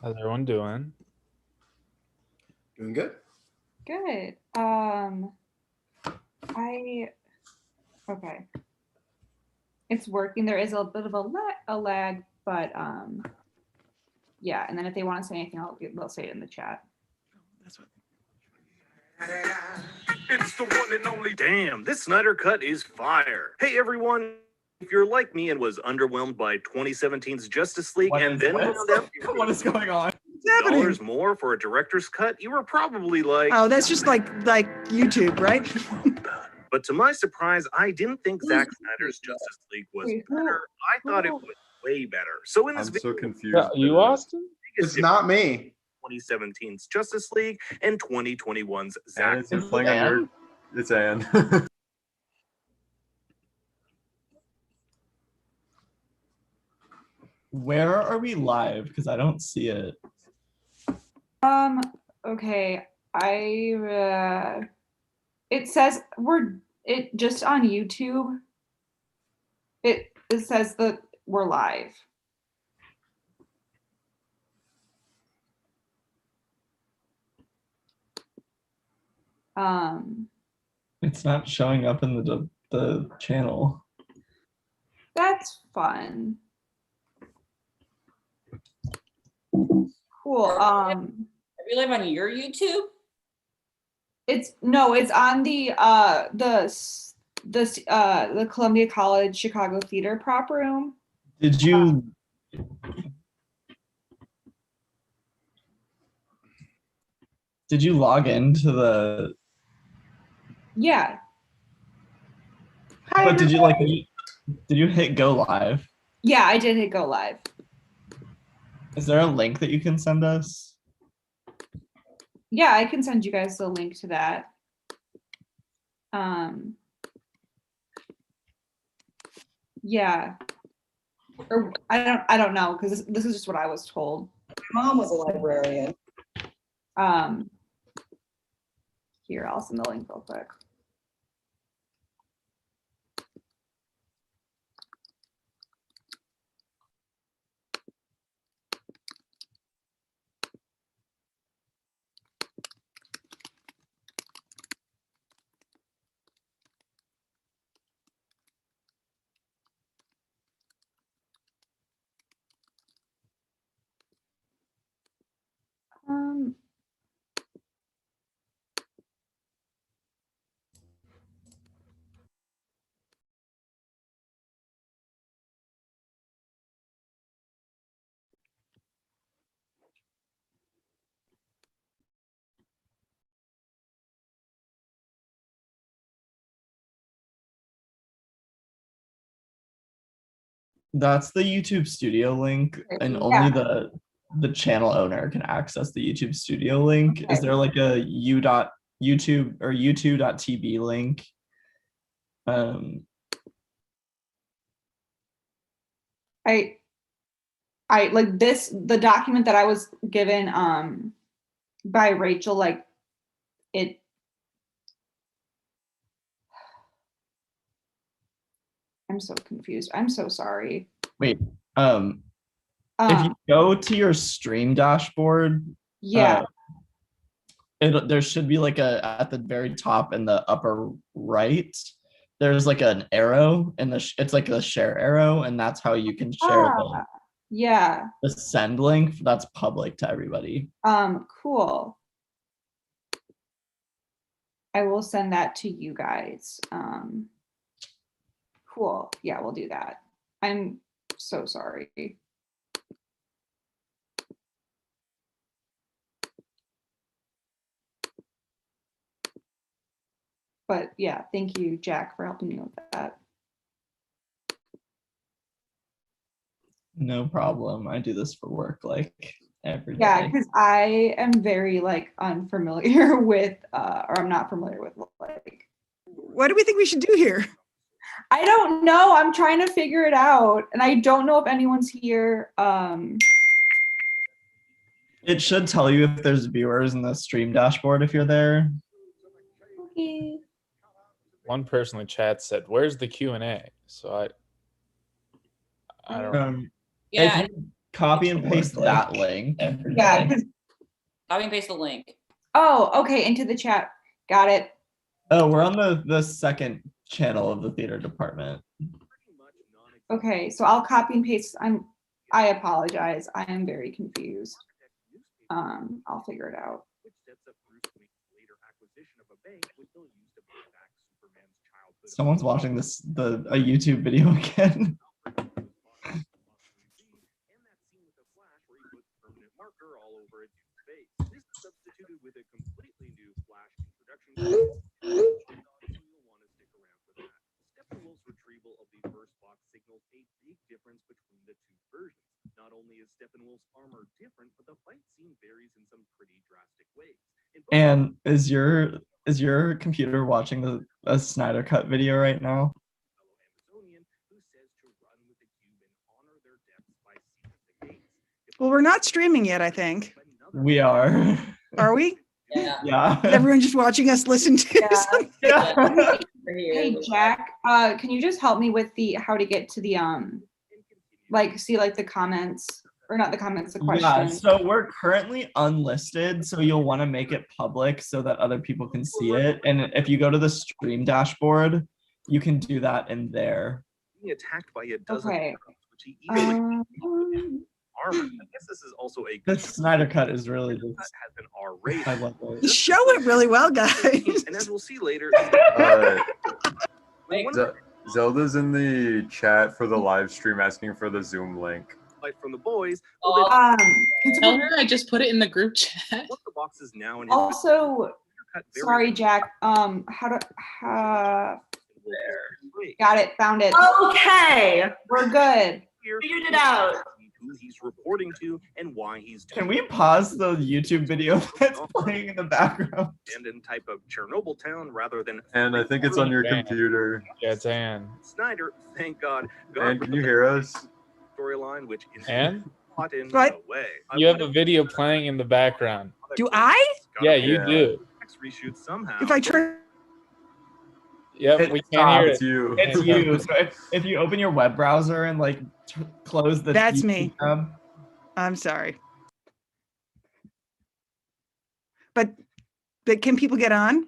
How's everyone doing? Doing good. Good. Okay. It's working. There is a bit of a lag, but yeah. And then if they want to say anything, they'll say it in the chat. That's what. It's the one and only. Damn, this Snyder Cut is fire. Hey everyone, if you're like me and was underwhelmed by 2017's Justice League What is going on? $10 more for a director's cut, you were probably like, oh, that's just like YouTube, right? But to my surprise, I didn't think Zack Snyder's Justice League was better. I thought it was way better. So in this I'm so video, confused. Yeah, you, Austin? It's not me. 2017's Justice League and 2021's Zack. And it's playing on your. It's Anne. Where are we live? Because I don't see it. Okay. It says it just on YouTube. It says that we're live. It's not showing up in the channel. That's fun. Cool. Are we live on your YouTube? It's on the Columbia College Chicago Theater prop room. Did you log into the? Yeah. But did you hit go live? Yeah, I did hit go live. Is there a link that you can send us? Yeah, I can send you guys the link to that. Yeah. Or I don't know, because this is just what I was told. My mom was a librarian. Here, I'll send the link real quick. That's the YouTube Studio link, and only the channel owner can access the YouTube Studio link. Okay. Is there like a u.youtube or u2.tv link? I like this, the document that I was given by Rachel, like it. I'm so confused. I'm so sorry. Wait, if you go to your stream dashboard, yeah, there should be like at the very top in the upper right, there's like an arrow, and it's like a share arrow, and that's how you can share the send link. That's public to everybody. Cool. I will send that to you guys. Cool. Yeah, we'll do that. I'm so sorry. But yeah, thank you, Jack, for helping me with that. No problem. I do this for work like every day. Yeah, because I am very like unfamiliar with, or I'm not familiar with like. What do we think we should do here? I don't know. I'm trying to figure it out, and I don't know if anyone's here. It should tell you if there's viewers in the stream dashboard if you're there. Okay. One person in the chat said, "Where's the Q&A?" So I don't know. Yeah. copy and paste that link. Yeah. 'cause- Copy and paste the link. Oh, okay. Into the chat. Got it. Oh, we're on the second channel of the theater department. Okay, so I'll copy and paste. I apologize. I am very confused. I'll figure it out. Someone's watching a YouTube video again. Retrieval of the first box signals a big difference between the two versions. Not only is Steppenwolf's armor different, but the fight scene varies in some pretty drastic ways. And is your computer watching a Snyder Cut video right now? Well, we're not streaming yet, I think. We are. Are we? Yeah. Yeah. Is everyone just watching us listen to Yeah. something? Yeah. We're here. Hey Jack, can you just help me with how to get to the like see like the comments or not the comments, the Yeah, questions? so we're currently unlisted, so you'll want to make it public so that other people can see it. And if you go to the stream dashboard, you can do that in there. Being attacked by a dozen Okay. which he easily armor. I guess this is also a The good Snyder Cut is really cut just, has an R rating. I love it. You show it really well, guys. And as we'll see later, Wait, Zelda's in the chat for the live stream asking for the Zoom link. fight from the boys. Oh, can Tell someone- her I just put it in the group chat. What the box is now in his also, cut very sorry Jack, how got it, found it. Okay, We're good. figured it out. Who he's reporting to and why he's Can we pause the YouTube video that's playing in the background? abandoned type of Chernobyl town rather than And I think it's on your Man. computer. Yeah, it's Anne. Snyder. Thank God. And can you hear us? Storyline, which is Anne? caught in What? the way. You have a video playing in the background. Do I? Yeah, you Yeah. do. Reshoot somehow. If I turn, Yep, we can't hear It's it. you. It's you. So if you open your web browser and like close the That's YouTube me. tab, I'm sorry. But can people get on?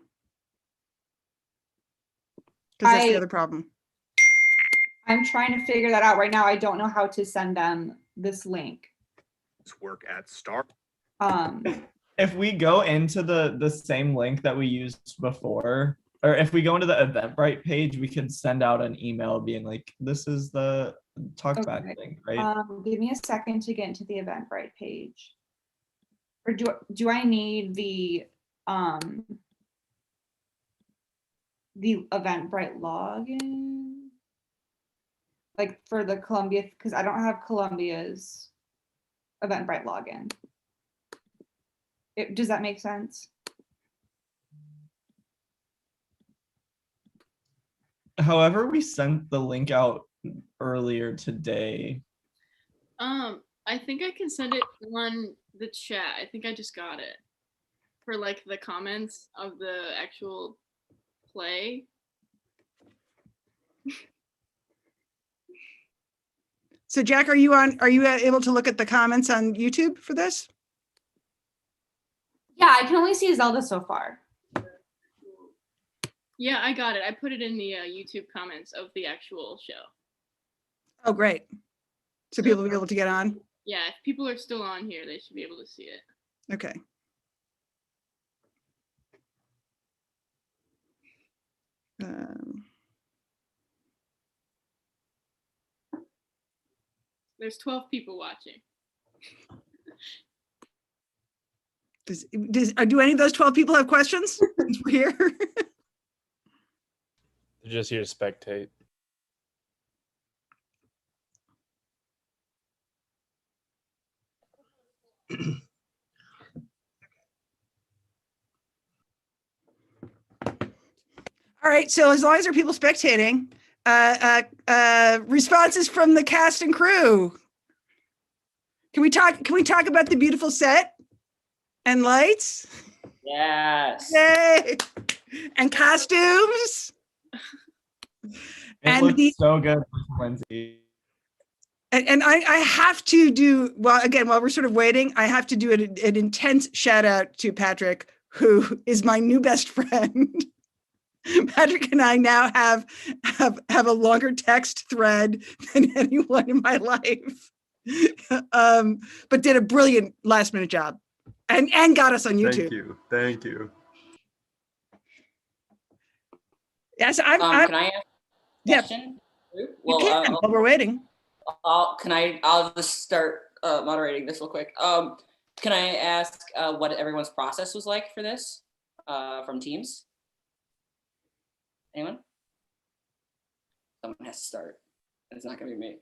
Because that's the I- other problem. I'm trying to figure that out right now. I don't know how to send them this link. work at Star. if we go into the same link that we used before, or if we go into the Eventbrite page, we can send out an email being like, "This is the TalkBalk Okay. link," right? Give me a second to get into the Eventbrite page. Or do I need the Eventbrite login? Like for the Columbia, because I don't have Columbia's Eventbrite login. Does that make sense? However, we sent the link out earlier today. I think I can send it on the chat. I think I just got it for like the comments of the actual play. So Jack, are you able to look at the comments on YouTube for this? Yeah, I can only see Zelda so far. Yeah, I got it. I put it in the YouTube comments of the actual show. Oh, great. So people will be able to get on? Yeah, if people are still on here, they should be able to see it. Okay. There's 12 people watching. Do any of those 12 people have questions since we're here? They're just here to spectate. All right, so as long as there are people spectating, responses from the cast and crew. Can we talk about the beautiful set and lights? yes. Yay! And costumes. It And looks the- so good, Lindsay. And And I have to do, well, again, while we're sort of waiting, I have to do an intense shout out to Patrick, who is my new best friend. Patrick and I now have a longer text thread than anyone in my life. But did a brilliant last minute job and got us on YouTube. Thank you. Yes, Can I ask a yeah, question? you can while we're waiting. I'll just start moderating this real quick. Can I ask what everyone's process was like for this from teams? Anyone? Someone has to start. It's not gonna be me.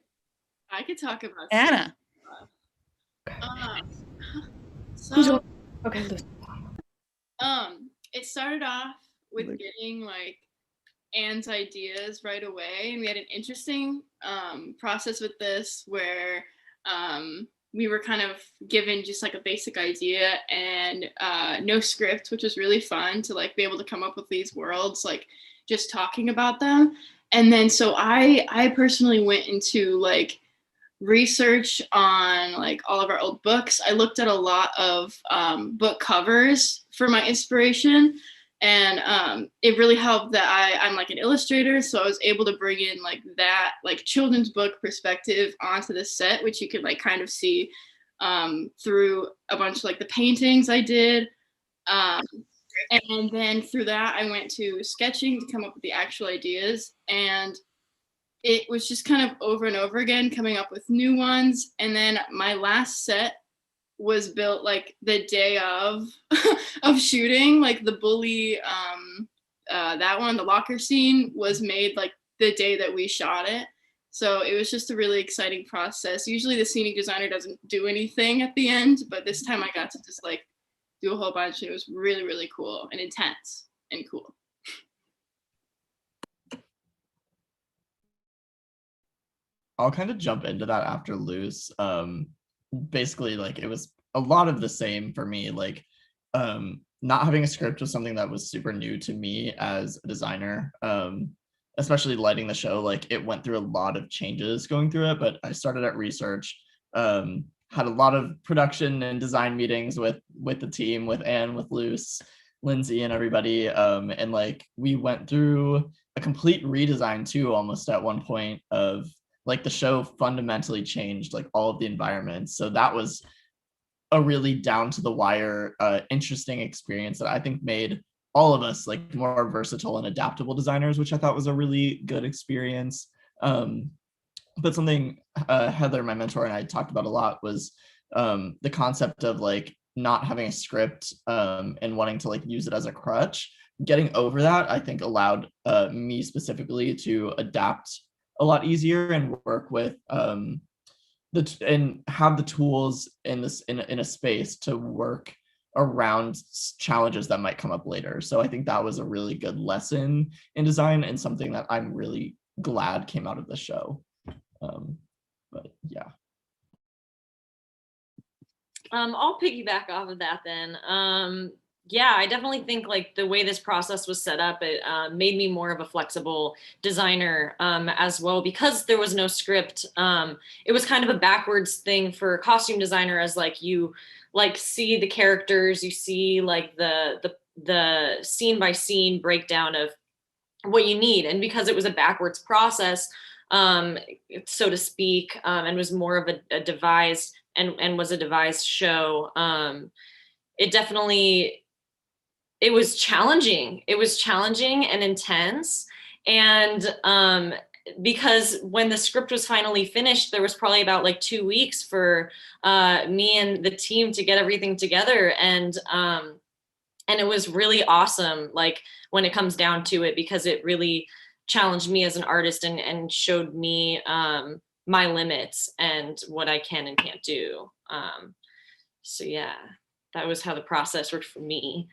I could talk about Anna. So Okay, Lucy. it started off with getting like Anne's ideas right away, and we had an interesting process with this where we were kind of given just like a basic idea and no script, which was really fun to like be able to come up with these worlds, like just talking about them. And then so I personally went into like research on like all of our old books. I looked at a lot of book covers for my inspiration, and it really helped that I'm like an illustrator, so I was able to bring in like that like children's book perspective onto the set, which you could like kind of see through a bunch of like the paintings I did. And then through that, I went to sketching to come up with the actual ideas. And it was just kind of over and over again, coming up with new ones. And then my last set was built like the day of shooting, like the bully, that one, the locker scene was made like the day that we shot it. So it was just a really exciting process. Usually the scenic designer doesn't do anything at the end, but this time I got to just like do a whole bunch, and it was really, really cool and intense and cool. I'll kind of jump into that after Luce. Basically, like it was a lot of the same for me. Like, not having a script was something that was super new to me as a designer. Especially lighting the show, like it went through a lot of changes going through it. But I started at research. Had a lot of production and design meetings with the team, with Anne, with Luce, Lindsay, and everybody. And like we went through a complete redesign too, almost at one point of like the show fundamentally changed like all of the environments. So that was a really down to the wire, interesting experience that I think made all of us like more versatile and adaptable designers, which I thought was a really good experience. But something Heather, my mentor, and I talked about a lot was the concept of like not having a script and wanting to like use it as a crutch. Getting over that, I think, allowed me specifically to adapt a lot easier and work with and have the tools in this in a space to work around challenges that might come up later. So I think that was a really good lesson in design and something that I'm really glad came out of the show. But yeah. I'll piggyback off of that then. Yeah, I definitely think like the way this process was set up, it made me more of a flexible designer as well, because there was no script. It was kind of a backwards thing for a costume designer, as like you like see the characters, you see like the scene by scene breakdown of what you need. And because it was a backwards process, so to speak, and was more of a devised and was a devised show, it was challenging. It was challenging and intense. And because when the script was finally finished, there was probably about like 2 weeks for me and the team to get everything together. And it was really awesome, like when it comes down to it, because it really challenged me as an artist and showed me my limits and what I can and can't do. So yeah, that was how the process worked for me.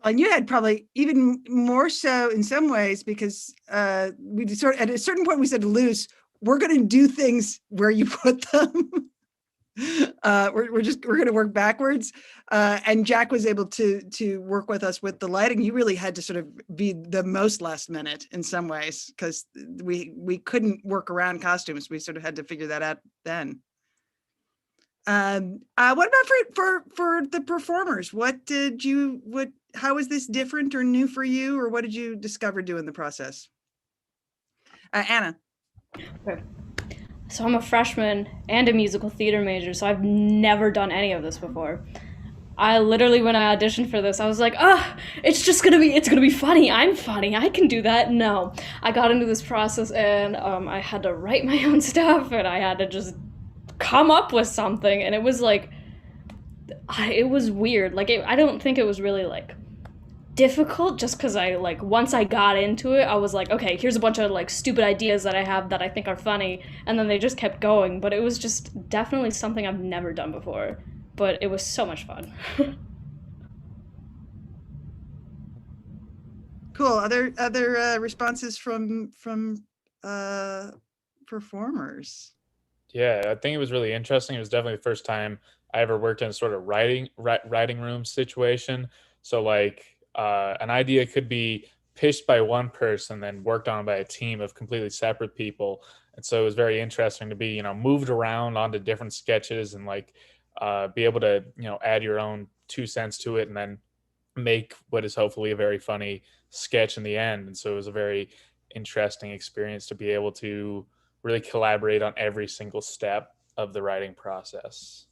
And you had probably even more so in some ways, because we sort of, at a certain point we said to Luce, we're going to do things where you put them. we're going to work backwards. And Jack was able to work with us with the lighting. You really had to sort of be the most last minute in some ways, because we couldn't work around costumes. We sort of had to figure that out then. What about for the performers? How is this different or new for you, or what did you discover doing the process? Anna. Okay. So I'm a freshman and a musical theater major, so I've never done any of this before. I literally, when I auditioned for this, I was like, it's gonna be funny. I'm funny. I can do that. No, I got into this process and I had to write my own stuff and I had to just come up with something, and it was like, it was weird. Like, I don't think it was really like difficult, just because once I got into it, I was like, okay, here's a bunch of like stupid ideas that I have that I think are funny, and then they just kept going. But it was just definitely something I've never done before, but it was so much fun. Cool. Other responses from performers? Yeah, I think it was really interesting. It was definitely the first time I ever worked in a sort of writing room situation. So like an idea could be pitched by one person, then worked on by a team of completely separate people. And so it was very interesting to be, moved around onto different sketches and like be able to, add your own 2 cents to it and then make what is hopefully a very funny sketch in the end. And so it was a very interesting experience to be able to really collaborate on every single step of the writing process.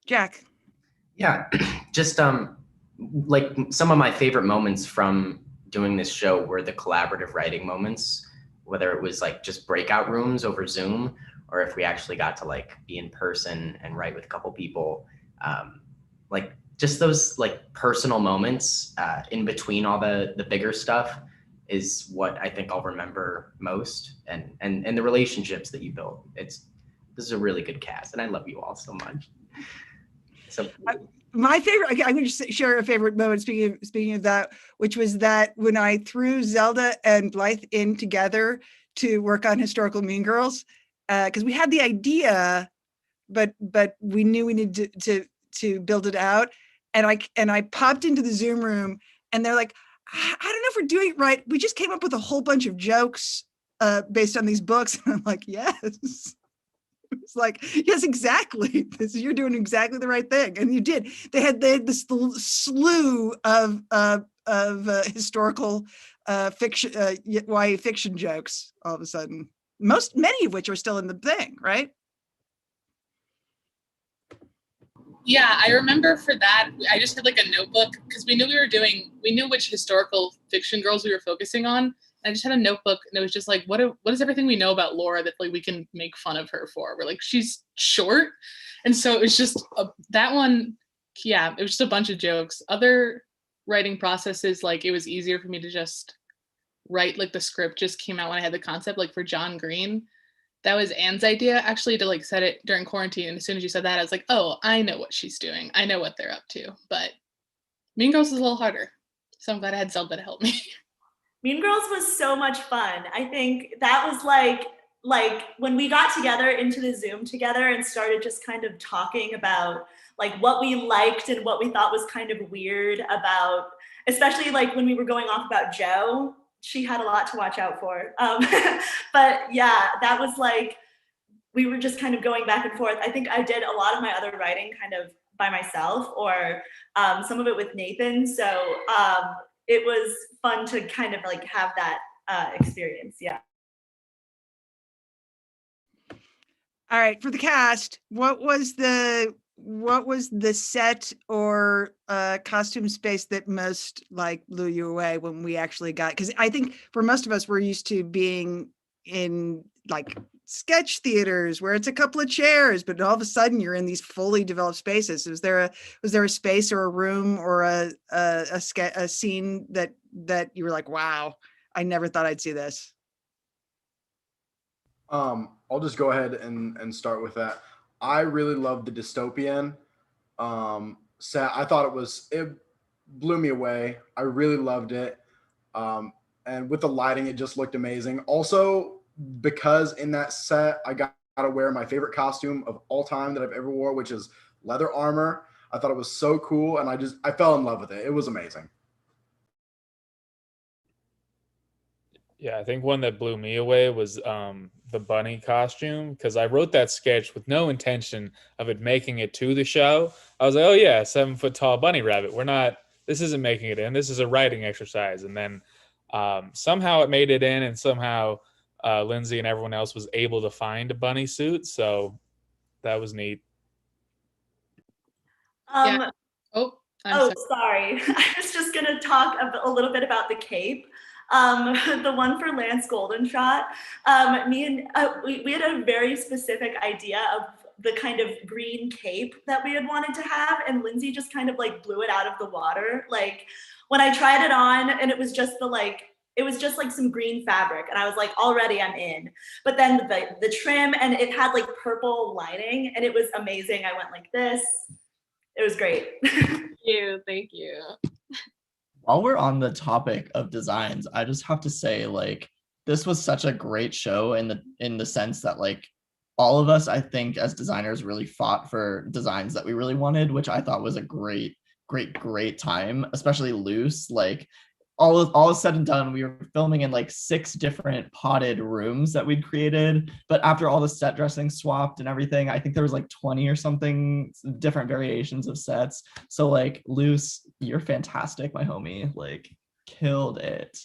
Jack. Yeah, just like some of my favorite moments from doing this show were the collaborative writing moments, whether it was like just breakout rooms over Zoom, or if we actually got to like be in person and write with a couple people. Like just those like personal moments in between all the bigger stuff is what I think I'll remember most, and the relationships that you build. This is a really good cast, and I love you all so much. So my favorite, I'm going to share a favorite moment. Speaking of that, which was that when I threw Zelda and Blythe in together to work on Historical Mean Girls, because we had the idea, but we knew we needed to build it out, and I popped into the Zoom room, and they're like, I don't know if we're doing it right. We just came up with a whole bunch of jokes based on these books. And I'm like, yes. It's like, yes, exactly. You're doing exactly the right thing. And you did. They had this slew of historical fiction, YA fiction jokes all of a sudden. Many of which are still in the thing, right? Yeah, I remember for that, I just had like a notebook because we knew which historical fiction girls we were focusing on. I just had a notebook and it was just like, what is everything we know about Laura that like we can make fun of her for? We're like, she's short. And so it was just that one. Yeah, it was just a bunch of jokes. Other writing processes, like it was easier for me to just write, like the script just came out when I had the concept, like for John Green. That was Anne's idea actually to like set it during quarantine. And as soon as you said that, I was like, oh, I know what she's doing. I know what they're up to. But Mean Girls is a little harder. So I'm glad I had Zelda to help me. Mean Girls was so much fun. I think that was like when we got together into the Zoom together and started just kind of talking about like what we liked and what we thought was kind of weird about, especially like when we were going off about Jo. She had a lot to watch out for. But yeah, that was like, we were just kind of going back and forth. I think I did a lot of my other writing kind of by myself, or some of it with Nathan. So it was fun to kind of like have that experience. Yeah. All right, for the cast, what was the set or costume space that most like blew you away when we actually got? Because I think for most of us, we're used to being in like sketch theaters where it's a couple of chairs, but all of a sudden you're in these fully developed spaces. Was there a space or a room or a scene that you were like, wow, I never thought I'd see this? I'll just go ahead and start with that. I really loved the dystopian set. I thought it blew me away. I really loved it. And with the lighting, it just looked amazing. Also, because in that set I got to wear my favorite costume of all time that I've ever wore, which is leather armor. I thought it was so cool, and I fell in love with it. It was amazing. Yeah, I think one that blew me away was the bunny costume, because I wrote that sketch with no intention of it making it to the show. I was like, oh yeah, 7 foot tall bunny rabbit. This isn't making it in. This is a writing exercise. And then somehow it made it in, and somehow Lindsay and everyone else was able to find a bunny suit. So that was neat. Yeah. Oh, sorry. I was just gonna talk a little bit about the cape. The one for Lance Golden shot. Me and we had a very specific idea of the kind of green cape that we had wanted to have, and Lindsay just kind of like blew it out of the water. Like when I tried it on, and it was just like some green fabric, and I was like, already I'm in. But then the trim, and it had like purple lining, and it was amazing. I went like this. It was great. Thank you. While we're on the topic of designs, I just have to say, like, this was such a great show in the sense that, like, all of us, I think, as designers really fought for designs that we really wanted, which I thought was a great time, especially Loose. Like, all is said and done, we were filming in like 6 different potted rooms that we'd created. But after all the set dressing swapped and everything, I think there was like 20 or something different variations of sets. So like, Luce, you're fantastic, my homie. Like, killed it.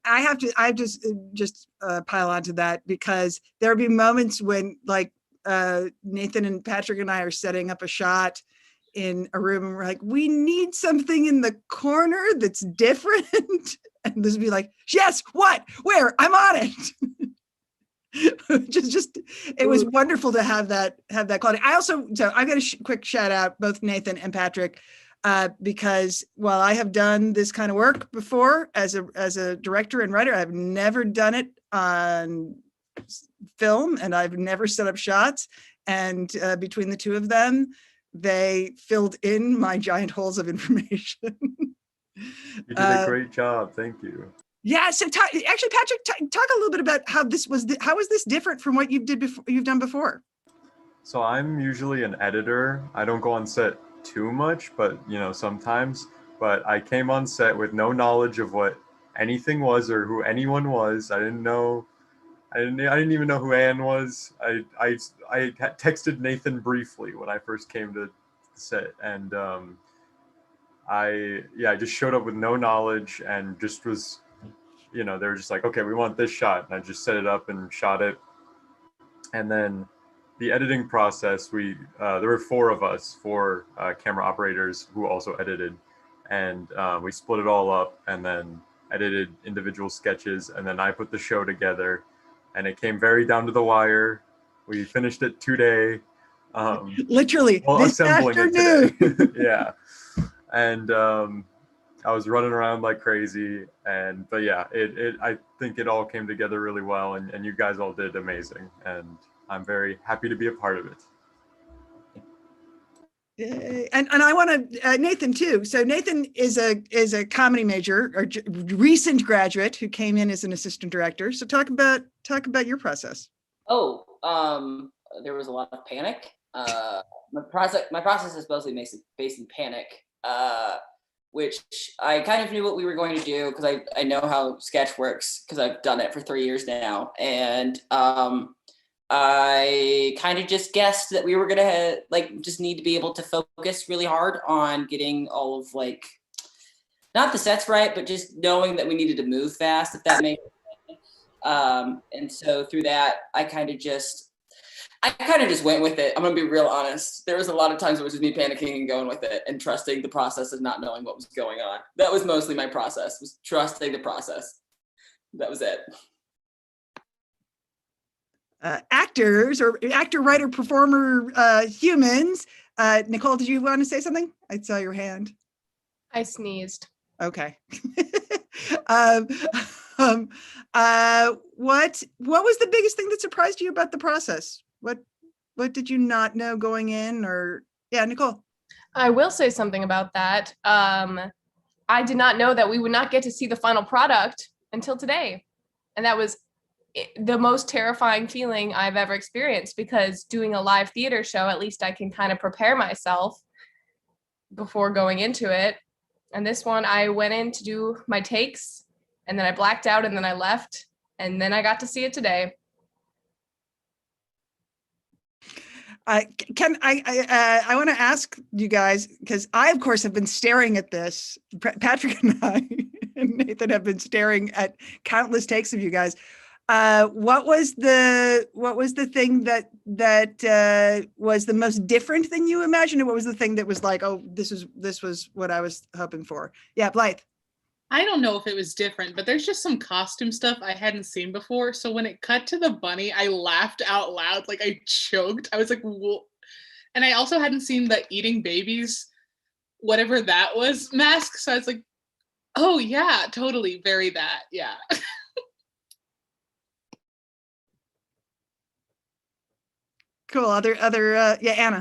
I just pile onto that, because there'll be moments when like Nathan and Patrick and I are setting up a shot in a room, and we're like, we need something in the corner that's different. And Liz would be like, yes, what, where, I'm on it. just it was wonderful to have that quality. So I got a quick shout out both Nathan and Patrick, because while I have done this kind of work before as a director and writer, I've never done it on film, and I've never set up shots. And between the two of them, they filled in my giant holes of information. You did a great job. Thank you. Yeah. So actually, Patrick, talk a little bit about how this was. How is this different from what you've done before? So I'm usually an editor. I don't go on set too much, but sometimes. But I came on set with no knowledge of what anything was or who anyone was. I didn't know. I didn't even know who Anne was. I texted Nathan briefly when I first came to the set, and I just showed up with no knowledge and just was, they were just like, okay, we want this shot, and I just set it up and shot it. And then the editing process, there were 4 of us, 4 camera operators who also edited, and we split it all up and then edited individual sketches, and then I put the show together. And it came very down to the wire. We finished it today. Literally, this afternoon. Yeah. And I was running around like crazy. But yeah, I think it all came together really well, and you guys all did amazing. And I'm very happy to be a part of it. And I want to Nathan too. So Nathan is a comedy major or recent graduate who came in as an assistant director. So talk about your process. There was a lot of panic. My process is mostly based in panic, which I kind of knew what we were going to do because I know how sketch works because I've done it for 3 years now, and I kind of just guessed that we were gonna just need to be able to focus really hard on getting all of not the sets right, but just knowing that we needed to move fast, if that makes sense. And so through that, I kind of just went with it. I'm gonna be real honest. There was a lot of times it was just me panicking and going with it and trusting the process of not knowing what was going on. That was mostly my process, was trusting the process. That was it. Actors or actor, writer, performer, humans. Nicole, did you want to say something? I saw your hand. I sneezed. Okay. What was the biggest thing that surprised you about the process? What did you not know going in? Or yeah, Nicole. I will say something about that. I did not know that we would not get to see the final product until today, and that was the most terrifying feeling I've ever experienced, because doing a live theater show, at least I can kind of prepare myself before going into it. And this one, I went in to do my takes, and then I blacked out, and then I left, and then I got to see it today. I want to ask you guys, because I, of course, have been staring at this. Patrick and I and Nathan have been staring at countless takes of you guys. What was the thing that was the most different than you imagined, and what was the thing that was like, oh, this was what I was hoping for? Yeah, Blythe. I don't know if it was different, but there's just some costume stuff I hadn't seen before. So when it cut to the bunny, I laughed out loud, like I choked. I was like, whoa. And I also hadn't seen the eating babies, whatever that was, mask. So I was like, oh yeah, totally, very that, yeah. Cool. Other yeah, Anna.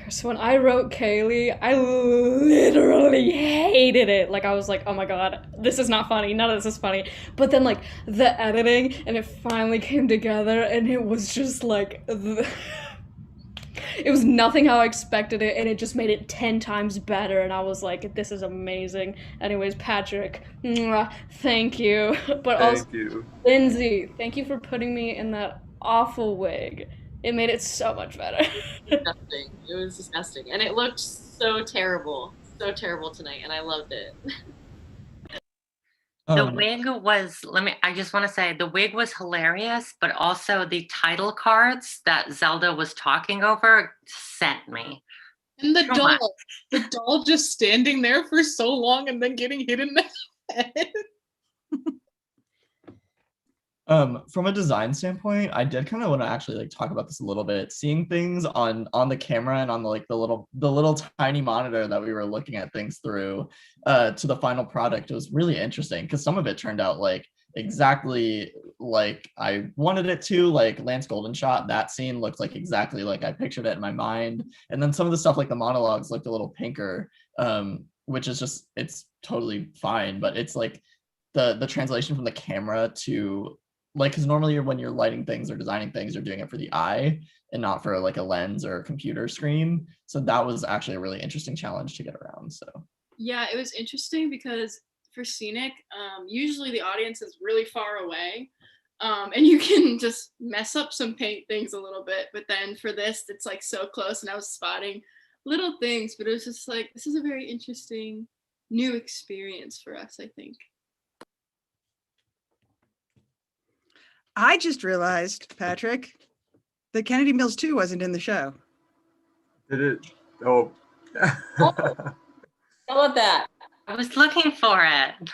So when I wrote Kaylee, I literally hated it. Like, I was like, oh my god, this is not funny. None of this is funny. But then, like, the editing, and it finally came together, and it was just like, it was nothing how I expected it, and it just made it 10 times better, and I was like, this is amazing. Anyways, Patrick, thank you. But also, Thank you. Lindsay, thank you for putting me in that awful wig. It made it so much better. Disgusting. It was disgusting. And it looked so terrible tonight, and I loved it. The wig was, I just want to say, the wig was hilarious, but also the title cards that Zelda was talking over sent me. And the doll just standing there for so long and then getting hit in the head. From a design standpoint, I did kind of want to actually like talk about this a little bit. Seeing things on the camera and on the little tiny monitor that we were looking at things through to the final product was really interesting, because some of it turned out like exactly like I wanted it to. Like Lance Golden shot, that scene looked like exactly like I pictured it in my mind. And then some of the stuff like the monologues looked a little pinker, which is just, it's totally fine, but it's like the translation from the camera to like, because normally when you're lighting things or designing things, you're doing it for the eye and not for like a lens or a computer screen. So that was actually a really interesting challenge to get around. So yeah, it was interesting because for scenic, usually the audience is really far away, and you can just mess up some paint things a little bit. But then for this, it's like so close, and I was spotting little things, but it was just like, this is a very interesting new experience for us, I think. I just realized, Patrick, that Kennedy Mills 2 wasn't in the show. Did it? Oh. How about that? I was looking for it.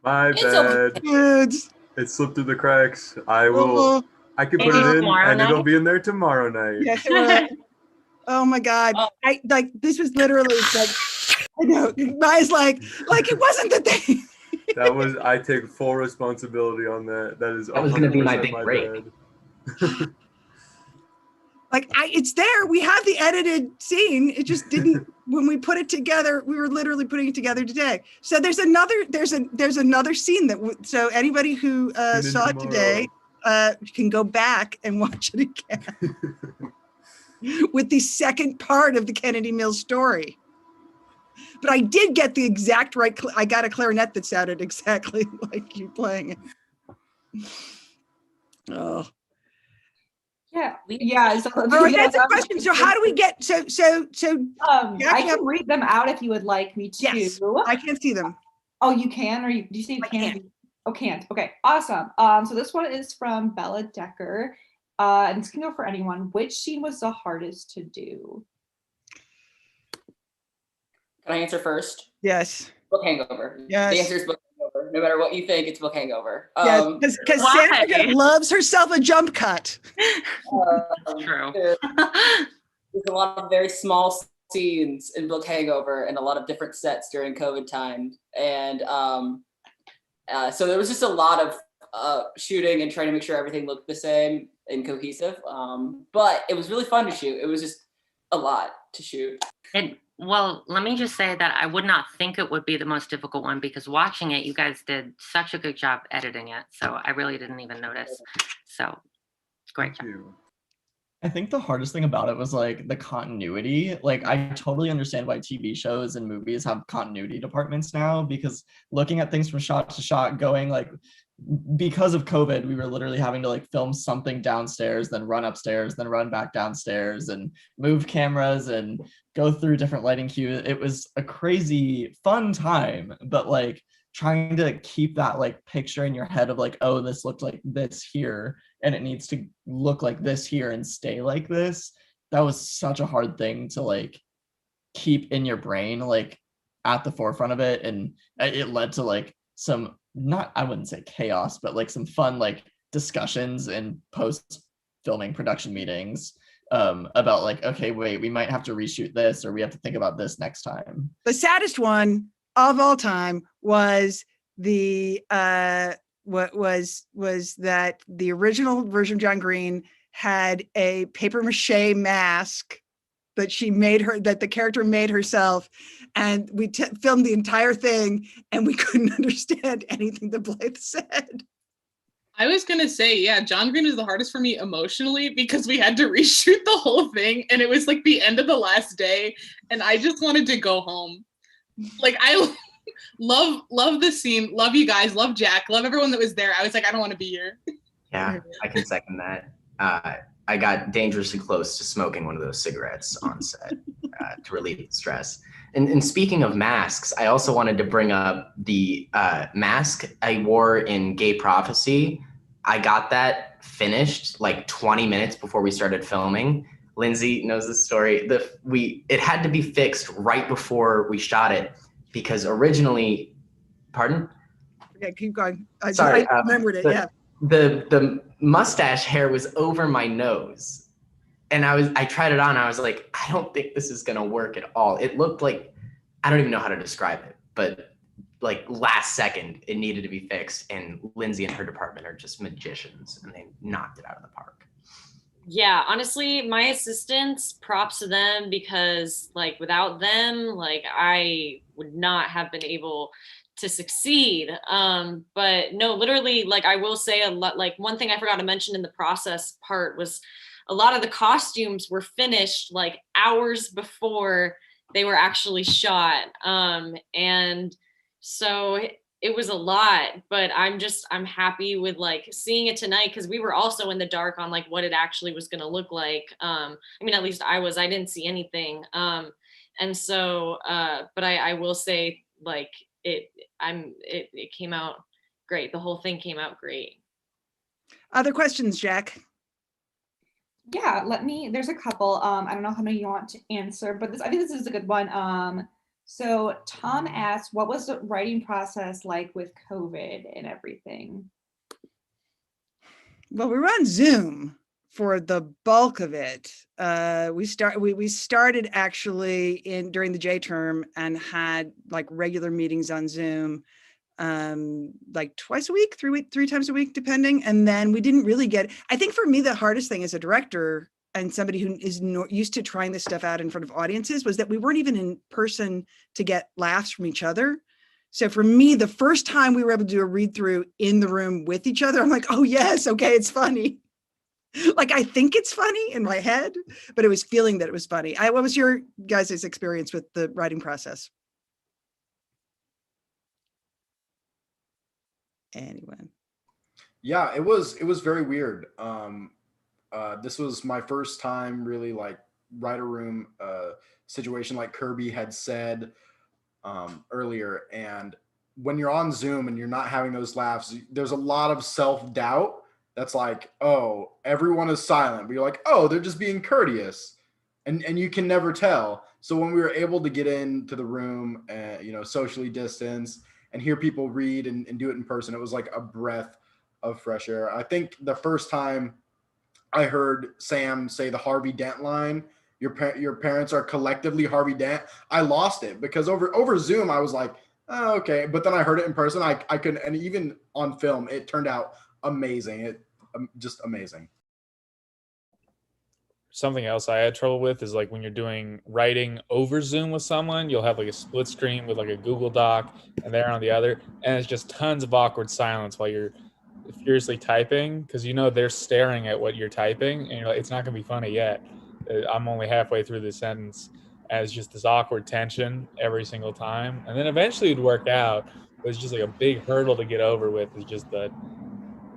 My bad. It slipped through the cracks. I will. I can put it in, and it'll be in there tomorrow night. Yes, it will. Oh my God! I like this was literally like, I know. Maya's like it wasn't the thing. That was. I take full responsibility on that. That was going to be my big my break. bad. Like it's there. We have the edited scene. It just didn't. When we put it together, we were literally putting it together today. So there's another scene that. So anybody who saw it today can go back and watch it again with the second part of the Kennedy Mills story. But I did get the exact right. I got a clarinet that sounded exactly like you playing it. Oh. Yeah. So, oh, that's a question. So how do we get so I can read them out if you would like me to. Yes, I can't see them. Oh, you can, or do you say you can't? Oh, can't. Okay, awesome. So this one is from Bella Decker. And this can go for anyone. Which scene was the hardest to do? Can I answer first? Yes. Book hangover. Yes. The answer is book hangover. No matter what you think, it's book hangover. Yes, because Sandra loves herself a jump cut. True. There's a lot of very small scenes in book hangover and a lot of different sets during COVID time. And so there was just a lot of shooting and trying to make sure everything looked the same and cohesive. But it was really fun to shoot. It was just a lot to shoot. And Well, let me just say that I would not think it would be the most difficult one because watching it, you guys did such a good job editing it. So I really didn't even notice. So great job. I think the hardest thing about it was like the continuity. Like I totally understand why TV shows and movies have continuity departments now, because looking at things from shot to shot, going like, because of COVID, we were literally having to like film something downstairs, then run upstairs, then run back downstairs and move cameras and go through different lighting cues. It was a crazy fun time, but like trying to keep that like picture in your head of like, oh, this looked like this here and it needs to look like this here and stay like this. That was such a hard thing to like keep in your brain, like at the forefront of it. And it led to like some, not, I wouldn't say chaos, but like some fun like discussions and post filming production meetings about like, okay, wait, we might have to reshoot this, or we have to think about this next time. The saddest one of all time was the what was that the original version of John Green had a paper mache mask that she made her, that the character made herself, and we filmed the entire thing and we couldn't understand anything that Blythe said. I was gonna say, yeah, John Green was the hardest for me emotionally because we had to reshoot the whole thing and it was like the end of the last day and I just wanted to go home. Like I love the scene, love you guys, love Jack, love everyone that was there. I was like, I don't want to be here. Yeah, I can second that. I got dangerously close to smoking one of those cigarettes on set to relieve the stress. And speaking of masks, I also wanted to bring up the mask I wore in Gay Prophecy. I got that finished like 20 minutes before we started filming. Lindsay knows this story. It had to be fixed right before we shot it because originally, pardon? Okay, keep going. Sorry, I remembered it, yeah. The mustache hair was over my nose. And I tried it on. I was like, I don't think this is gonna work at all. It looked like, I don't even know how to describe it, but like last second it needed to be fixed. And Lindsay and her department are just magicians and they knocked it out of the park. Yeah, honestly, my assistants, props to them, because like without them, like I would not have been able to succeed. But no, literally, like I will say a lot, like one thing I forgot to mention in the process part was a lot of the costumes were finished like hours before they were actually shot. And so it was a lot, but I'm happy with like seeing it tonight because we were also in the dark on like what it actually was going to look like. I mean, at least I didn't see anything. And so, but I will say like it came out great. The whole thing came out great. Other questions, Jack? Yeah, there's a couple. I don't know how many you want to answer, but I think this is a good one. So Tom asked, what was the writing process like with COVID and everything? Well, we were on Zoom for the bulk of it. We started actually during the J term and had like regular meetings on Zoom, like twice a week, three times a week, depending. And then we didn't really I think for me, the hardest thing as a director and somebody who is used to trying this stuff out in front of audiences was that we weren't even in person to get laughs from each other. So for me, the first time we were able to do a read through in the room with each other, I'm like, oh yes, okay, it's funny. Like I think it's funny in my head, but it was feeling that it was funny. What was your guys' experience with the writing process? Anyone? Yeah, it was very weird. This was my first time really like writer room situation, like Kirby had said earlier. And when you're on Zoom and you're not having those laughs, there's a lot of self-doubt that's like, oh, everyone is silent, but you're like, oh, they're just being courteous, and you can never tell. So when we were able to get into the room and socially distance and hear people read and do it in person, it was like a breath of fresh air. I think the first time I heard Sam say the Harvey Dent line, your parents are collectively Harvey Dent, I lost it because over Zoom I was like, oh, okay, but then I heard it in person, I couldn't, and even on film it turned out amazing. Just amazing. something else I had trouble with is like when you're doing writing over Zoom with someone, you'll have like a split screen with like a Google Doc and they're on the other, and it's just tons of awkward silence while you're furiously typing because you know they're staring at what you're typing and you're like, it's not gonna be funny yet. I'm only halfway through the sentence, and it's just this awkward tension every single time, and then eventually it'd work out. But it's just like a big hurdle to get over with. Is just the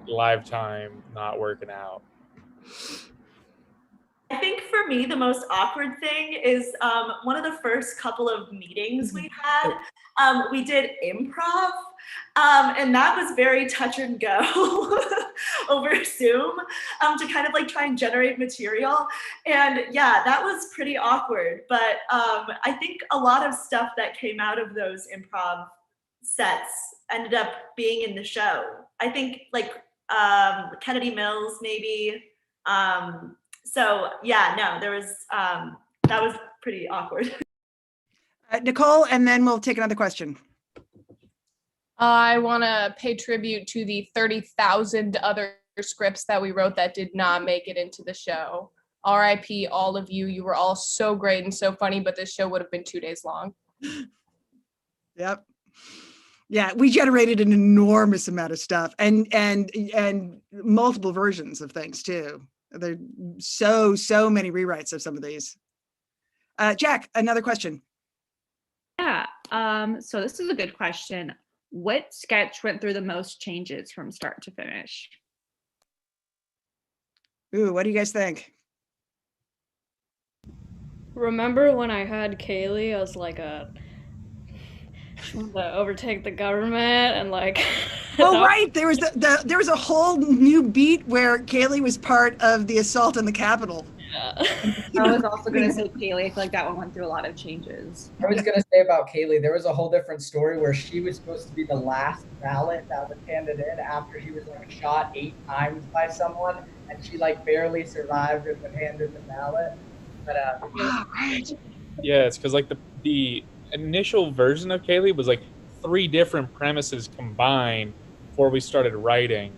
live time not working out. I think for me, the most awkward thing is one of the first couple of meetings we had. We did improv, and that was very touch and go over Zoom to kind of like try and generate material. And yeah, that was pretty awkward. But I think a lot of stuff that came out of those improv sets ended up being in the show. I think like Kennedy Mills, maybe. So yeah, no, there was that was pretty awkward. Nicole, and then we'll take another question. I want to pay tribute to the 30,000 other scripts that we wrote that did not make it into the show. RIP all of you. You were all so great and so funny, but this show would have been 2 days long. Yep. Yeah, we generated an enormous amount of stuff and multiple versions of things too. There's so many rewrites of some of these. Jack, another question. Yeah. So this is a good question. What sketch went through the most changes from start to finish? Ooh, what do you guys think? Remember when I had Kaylee as like she wanted to overtake the government and like Oh right, there was a whole new beat where Kaylee was part of the assault on the Capitol. Yeah. I was also going to say Kaylee. I feel like that one went through a lot of changes. I was going to say about Kaylee, there was a whole different story where she was supposed to be the last ballot that was handed in after she was like shot 8 times by someone, and she like barely survived and was handed the ballot. But yeah, it's because like the initial version of Kaylee was like 3 different premises combined before we started writing.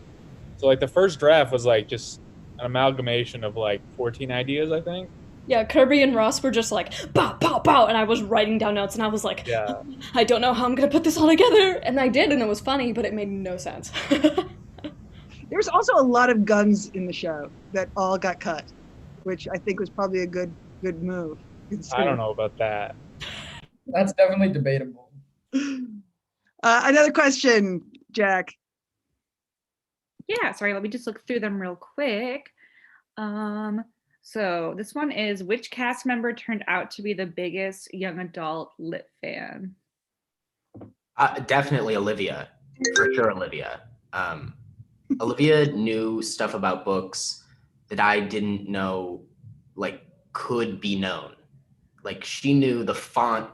So like the first draft was like just an amalgamation of like 14 ideas, I think. Yeah, Kirby and Ross were just like, pow, pow, pow, and I was writing down notes, and I was like, yeah. I don't know how I'm gonna put this all together, and I did, and it was funny, but it made no sense. There was also a lot of guns in the show that all got cut, which I think was probably a good move. I don't know about that. That's definitely debatable. Another question, Jack. Yeah, sorry, let me just look through them real quick. So this one is, which cast member turned out to be the biggest young adult lit fan? Definitely Olivia, for sure Olivia. Olivia knew stuff about books that I didn't know, like, could be known. Like, she knew the font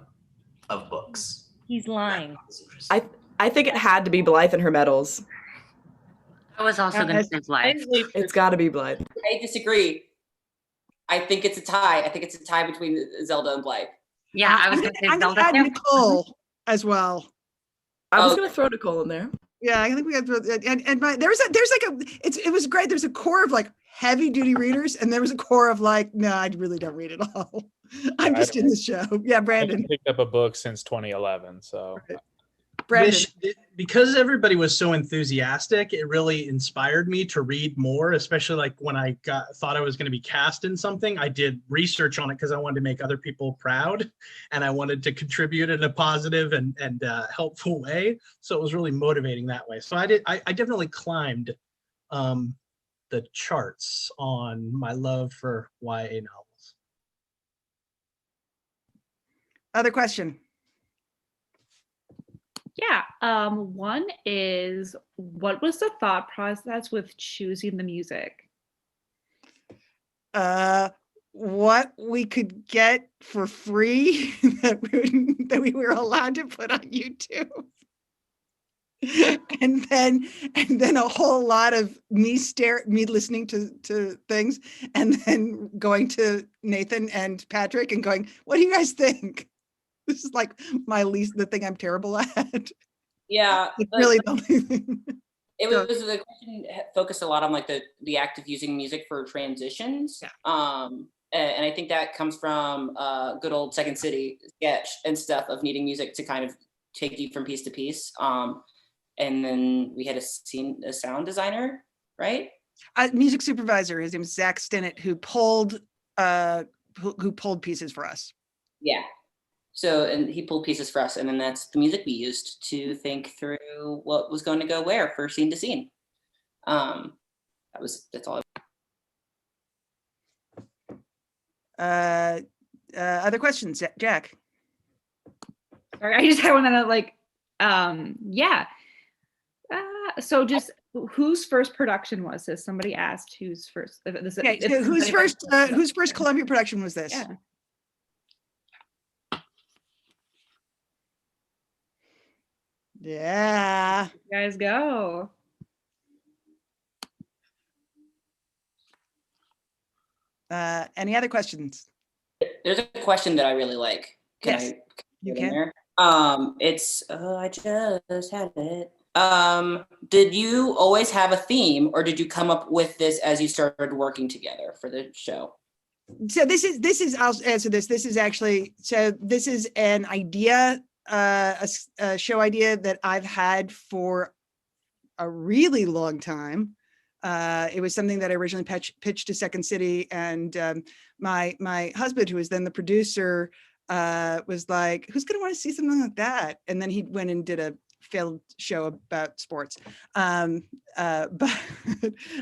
of books. He's lying. I think it had to be Blythe and her medals. I was also going to say Blythe. It's got to be Blythe. I disagree. I think it's a tie. I think it's a tie between Zelda and Blythe. Yeah, I was going to say I'm Zelda. gonna add Nicole as well. I was going to throw Nicole in there. Yeah, I think we got it was great. There's a core of like heavy duty readers, and there was a core of like, no, I really don't read at all. I'm just in the show. Yeah, Brandon. I picked up a book since 2011, so. Right. Brandon. Because everybody was so enthusiastic, it really inspired me to read more, especially like when I thought I was going to be cast in something. I did research on it because I wanted to make other people proud, and I wanted to contribute in a positive and helpful way. So it was really motivating that way. So I definitely climbed the charts on my love for YA novels. Other question. Yeah, one is, what was the thought process with choosing the music? What we could get for free that we were allowed to put on YouTube. and then a whole lot of me listening to things, and then going to Nathan and Patrick and going, what do you guys think? This is like the thing I'm terrible at. Yeah. It's really the only thing. It was the question focused a lot on like the act of using music for transitions. And I think that comes from good old Second City sketch and stuff of needing music to kind of take you from piece to piece. And then we had a sound designer, right? Music supervisor. His name is Zach Stinnett, who pulled pieces for us. Yeah. So, and he pulled pieces for us, and then that's the music we used to think through what was going to go where for scene to scene. That's all. Other questions, Jack? Sorry, I just had one that like, yeah. So just whose first production was this? Somebody asked whose first. Okay, so whose first Columbia production was this? Yeah. Yeah. You guys go. Any other questions? There's a question that I really like. You can. It's I just had it. Did you always have a theme, or did you come up with this as you started working together for the show? So this is I'll answer this. This is an idea, a show idea that I've had for a really long time. It was something that I originally pitched to Second City, and my husband, who was then the producer, was like, "Who's going to want to see something like that?" And then he went and did a failed show about sports. But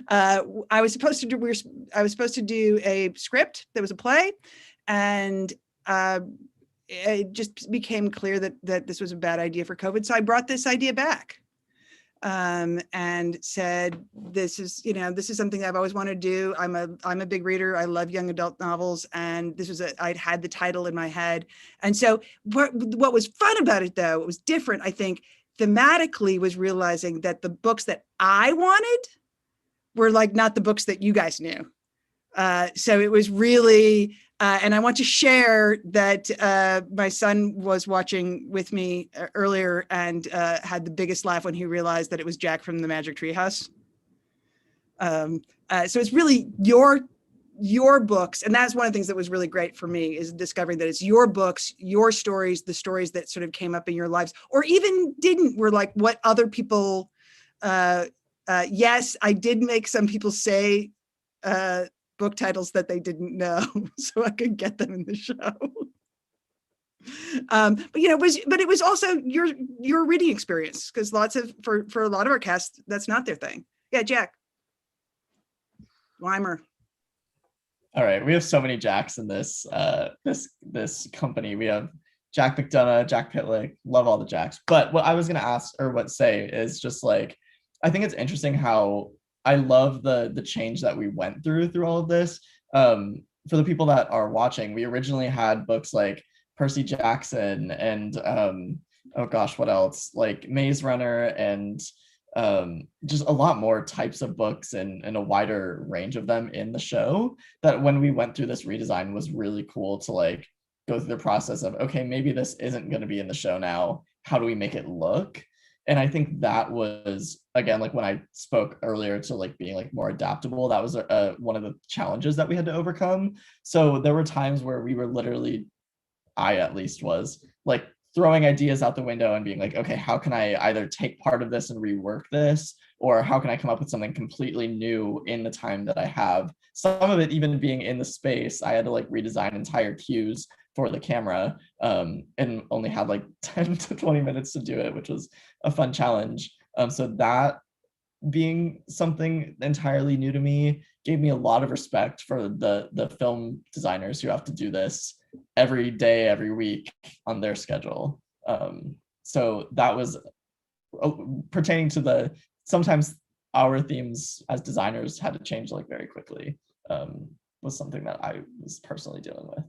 I was supposed to do a script that was a play, and it just became clear that this was a bad idea for COVID. So I brought this idea back. And said, this is something I've always wanted to do. I'm a big reader. I love young adult novels. And I'd had the title in my head. And so what was fun about it, though, it was different, I think, thematically, was realizing that the books that I wanted were like not the books that you guys knew. So it was really, and I want to share that my son was watching with me earlier and had the biggest laugh when he realized that it was Jack from the Magic Treehouse. So it's really your books, and that's one of the things that was really great for me, is discovering that it's your books, your stories, the stories that sort of came up in your lives, or even didn't, were like what other people. Yes, I did make some people say book titles that they didn't know, so I could get them in the show. But it was also your reading experience, because for a lot of our cast, that's not their thing. Yeah, Jack Weimer. All right, we have so many Jacks in this this company. We have Jack McDonough, Jack Pitlick, love all the Jacks. But what I was gonna say is just like, I think it's interesting how I love the change that we went through all of this. For the people that are watching, we originally had books like Percy Jackson and oh gosh, what else? Like Maze Runner and just a lot more types of books and a wider range of them in the show, that when we went through this redesign was really cool to like go through the process of, okay, maybe this isn't going to be in the show now. How do we make it look? And I think that was, again, like when I spoke earlier to like being like more adaptable, that was one of the challenges that we had to overcome. So there were times where we were literally, I at least was like throwing ideas out the window and being like, okay, how can I either take part of this and rework this, or how can I come up with something completely new in the time that I have? Some of it even being in the space, I had to like redesign entire cues for the camera, and only had like 10 to 20 minutes to do it, which was a fun challenge. So that being something entirely new to me gave me a lot of respect for the film designers who have to do this every day, every week on their schedule. So that was pertaining to sometimes our themes as designers had to change like very quickly, was something that I was personally dealing with.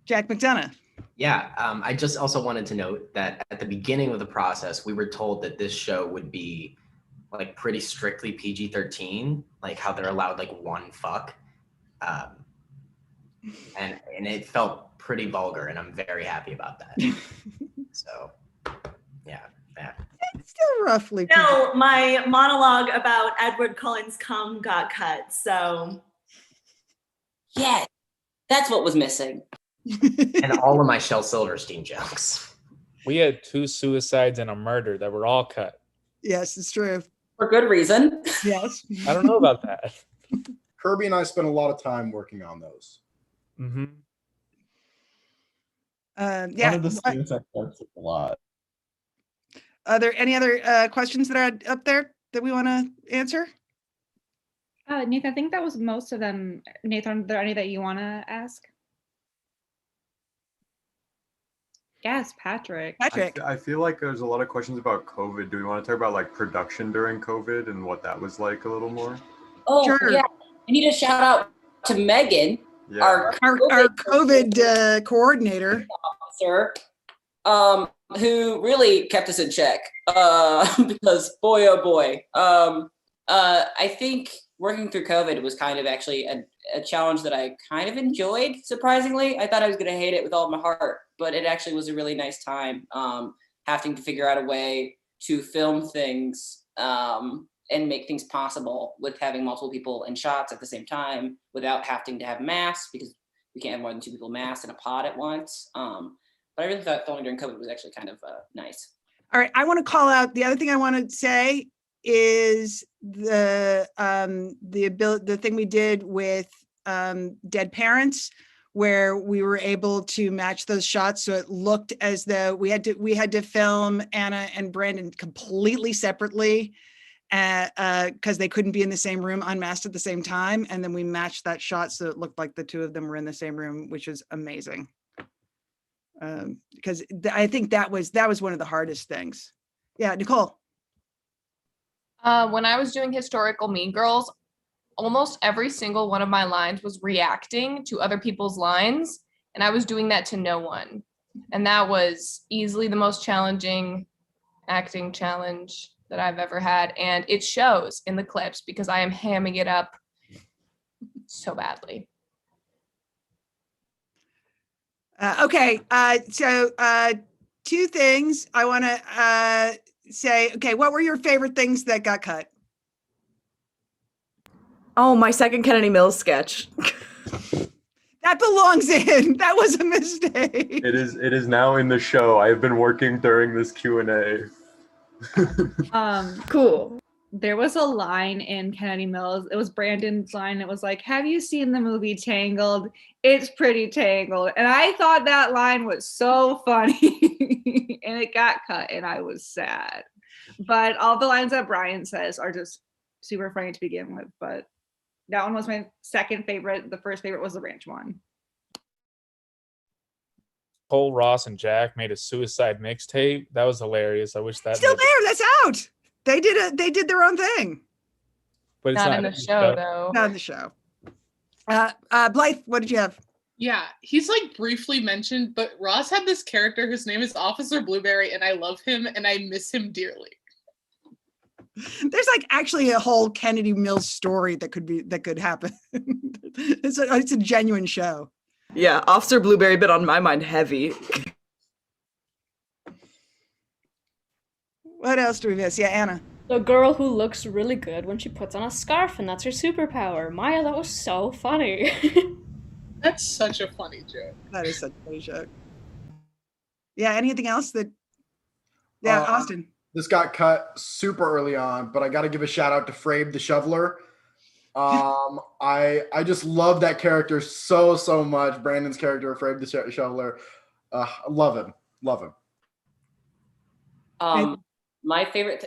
Jack McDonough. Yeah, I just also wanted to note that at the beginning of the process, we were told that this show would be like pretty strictly PG-13, like how they're allowed like one fuck. And it felt pretty vulgar, and I'm very happy about that. So roughly. No, my monologue about Edward Cullen's cum got cut. So Yeah, that's what was missing. And all of my Shel Silverstein jokes. We had 2 suicides and a murder that were all cut. Yes, it's true. For good reason. Yes. I don't know about that. Kirby and I spent a lot of time working on those. Mm-hmm. Yeah. One of the suicide jokes is a lot. Are there any other questions that are up there that we want to answer? Nathan, I think that was most of them. Nathan, are there any that you want to ask? Yes, Patrick. I feel like there's a lot of questions about COVID. Do we want to talk about like production during COVID and what that was like a little more? Oh, Sure. yeah. I need a shout out to Megan, Yeah. our COVID coordinator officer, who really kept us in check. Because boy, oh boy. I think working through COVID was kind of actually a challenge that I kind of enjoyed, surprisingly. I thought I was going to hate it with all my heart, but it actually was a really nice time, having to figure out a way to film things and make things possible with having multiple people in shots at the same time without having to have masks, because we can't have more than 2 people masked in a pod at once. But I really thought filming during COVID was actually kind of nice. All right, I want to call out the other thing I want to say is the thing we did with Dead Parents, where we were able to match those shots so it looked as though we had to film Anna and Brandon completely separately because they couldn't be in the same room unmasked at the same time, and then we matched that shot so it looked like the 2 of them were in the same room, which was amazing. Because I think that was one of the hardest things. Yeah, Nicole. When I was doing historical Mean Girls, almost every single one of my lines was reacting to other people's lines, and I was doing that to no one. And that was easily the most challenging acting challenge that I've ever had. And it shows in the clips because I am hamming it up so badly. Okay, so 2 things I want to say. Okay, what were your favorite things that got cut? Oh, my second Kennedy Mills sketch. That belongs in. That was a mistake. It is now in the show. I have been working during this Q&A. Cool. There was a line in Kennedy Mills. It was Brandon's line. It was like, "Have you seen the movie Tangled? It's pretty tangled." And I thought that line was so funny, and it got cut, and I was sad. But all the lines that Brian says are just super funny to begin with. But that one was my second favorite. The first favorite was the ranch one. Cole, Ross, and Jack made a suicide mixtape. That was hilarious. I wish that Still there. That's out. They did their own thing. But it's Not in the show, though. Not in the show. Blythe, what did you have? Yeah, he's like briefly mentioned, but Ross had this character whose name is Officer Blueberry, and I love him and I miss him dearly. There's like actually a whole Kennedy Mills story that could happen. It's a genuine show. Yeah, Officer Blueberry been on my mind heavy. What else do we miss? Yeah, Anna. The girl who looks really good when she puts on a scarf, and that's her superpower. Maya, that was so funny. That's such a funny joke. That is such a funny joke. Yeah, anything else that... Yeah, Austin. This got cut super early on, but I got to give a shout out to Frabe the Shoveler. I just love that character so much. Brandon's character, Frabe the Shoveler. I love him. My favorite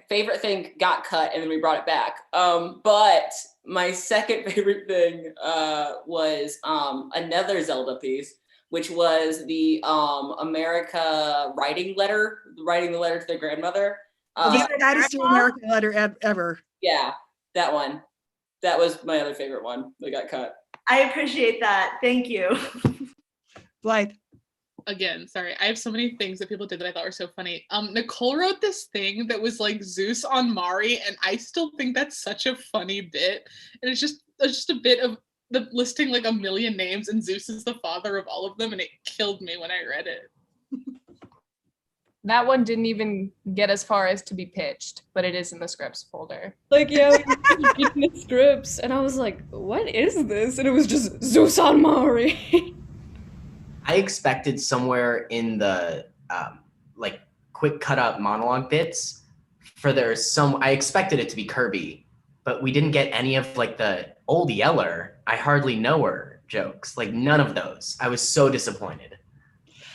thing got cut and then we brought it back. But my second favorite thing was another Zelda piece, which was the America writing the letter to their grandmother. That is the American letter ever. Yeah, that one. That was my other favorite one that got cut. I appreciate that. Thank you. Blythe. Again, sorry. I have so many things that people did that I thought were so funny. Nicole wrote this thing that was like Zeus on Mari, and I still think that's such a funny bit. And it's just a bit of the listing like a million names, and Zeus is the father of all of them, and it killed me when I read it. That one didn't even get as far as to be pitched, but it is in the scripts folder. Like, yeah, we were reading the scripts, and I was like, what is this? And it was just Zusan Mari. I expected somewhere in the like quick cut up monologue bits I expected it to be Kirby, but we didn't get any of like the old Yeller, I hardly know her jokes. Like none of those. I was so disappointed.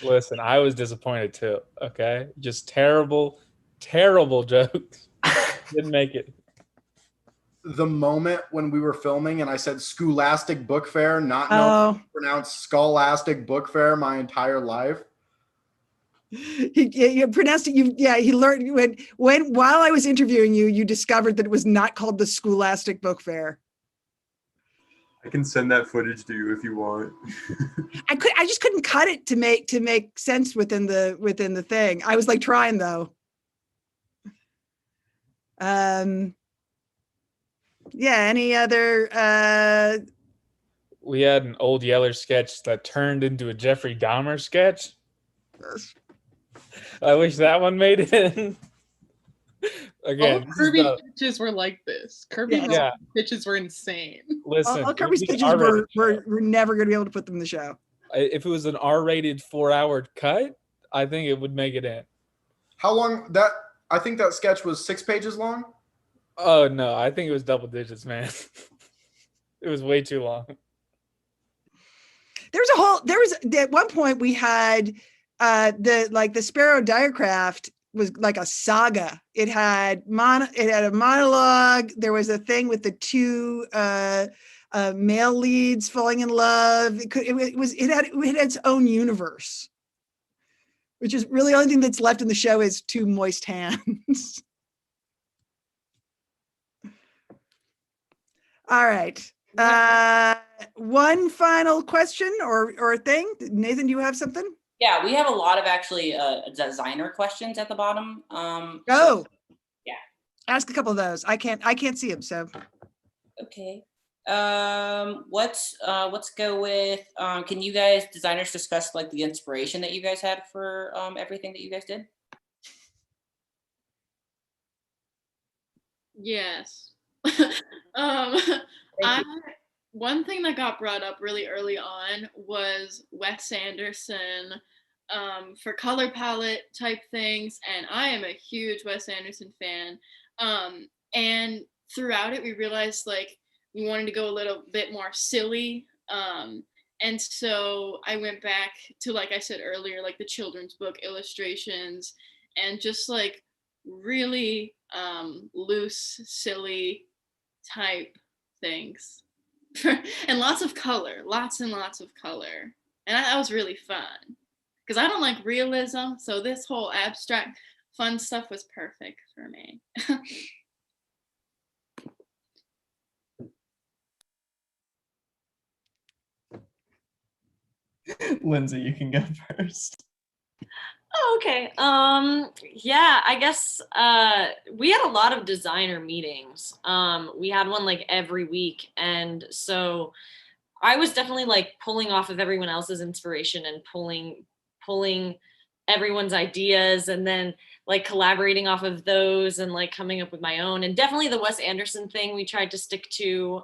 Listen, I was disappointed too. Okay, just terrible, terrible jokes. Didn't make it. The moment when we were filming and I said Scholastic Book Fair, not knowing how to pronounce Scholastic Book Fair my entire life. He pronounced it. He learned when while I was interviewing you, you discovered that it was not called the Scholastic Book Fair. I can send that footage to you if you want. I just couldn't cut it to make sense within the thing. I was like trying though. Yeah, any other We had an old Yeller sketch that turned into a Jeffrey Dahmer sketch. I wish that one made it in. Again, all Kirby pitches were like this. Kirby pitches were insane. Listen, all Kirby's pitches were never going to be able to put them in the show. If it was an R-rated 4-hour cut, I think it would make it in. How long I think that sketch was 6 pages long. Oh no, I think it was double digits, man. It was way too long. There was at one point we had the Sparrow Diacraft was like a saga. It had a monologue. There was a thing with the two male leads falling in love. It had its own universe, which is really the only thing that's left in the show is two moist hands. All right. One final question or thing. Nathan, do you have something? Yeah, we have a lot of actually designer questions at the bottom. Yeah. Ask a couple of those. I can't see them, so. Okay. Let's go with can you guys designers discuss like the inspiration that you guys had for everything that you guys did? Yes. One thing that got brought up really early on was Wes Anderson for color palette type things, and I am a huge Wes Anderson fan. And throughout it, we realized like we wanted to go a little bit more silly. And so I went back to, like I said earlier, like the children's book illustrations and just like really loose, silly type things. And lots of color, lots and lots of color. And that was really fun because I don't like realism. So this whole abstract fun stuff was perfect for me. Lindsay, you can go first. Oh, okay. Yeah, I guess we had a lot of designer meetings. We had one like every week, and so I was definitely like pulling off of everyone else's inspiration and pulling everyone's ideas, and then like collaborating off of those and like coming up with my own. And definitely the Wes Anderson thing we tried to stick to.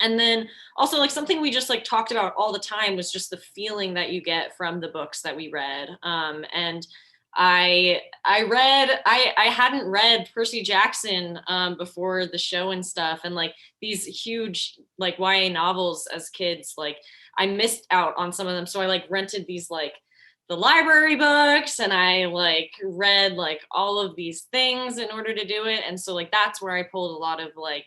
And then also like something we just like talked about all the time was just the feeling that you get from the books that we read. And I hadn't read Percy Jackson before the show and stuff, and like these huge like YA novels as kids, like I missed out on some of them. So I like rented these like the library books, and I like read like all of these things in order to do it. And so like that's where I pulled a lot of like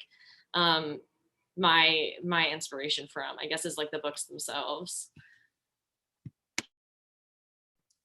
my inspiration from, I guess, is like the books themselves.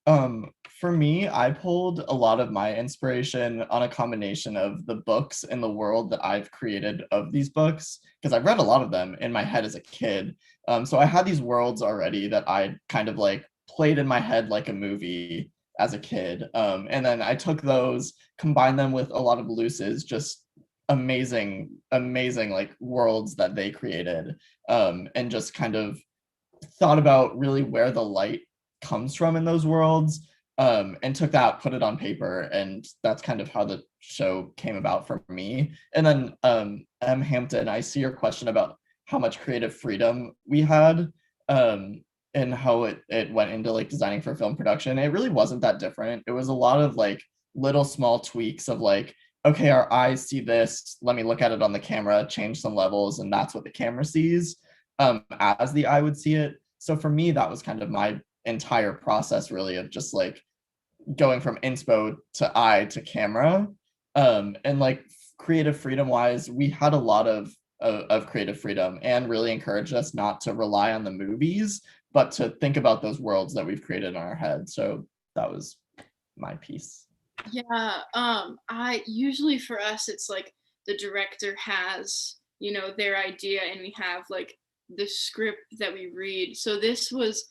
For me, I pulled a lot of my inspiration on a combination of the books and the world that I've created of these books, because I've read a lot of them in my head as a kid. So I had these worlds already that I kind of like played in my head like a movie as a kid. And then I took those, combined them with a lot of Luce's just amazing like worlds that they created, and just kind of thought about really where the light comes from in those worlds, and took that, put it on paper, and that's kind of how the show came about for me. And then M. Hampton, I see your question about how much creative freedom we had, and how it went into like designing for film production. It really wasn't that different. It was a lot of like little small tweaks of like, okay, our eyes see this, let me look at it on the camera, change some levels, and that's what the camera sees, as the eye would see it. So for me, that was kind of my entire process really of just like going from inspo to eye to camera. And like creative freedom wise, we had a lot of creative freedom, and really encouraged us not to rely on the movies, but to think about those worlds that we've created in our head. So that was my piece. Yeah, I usually for us it's like the director has, you know, their idea and we have like the script that we read. So this was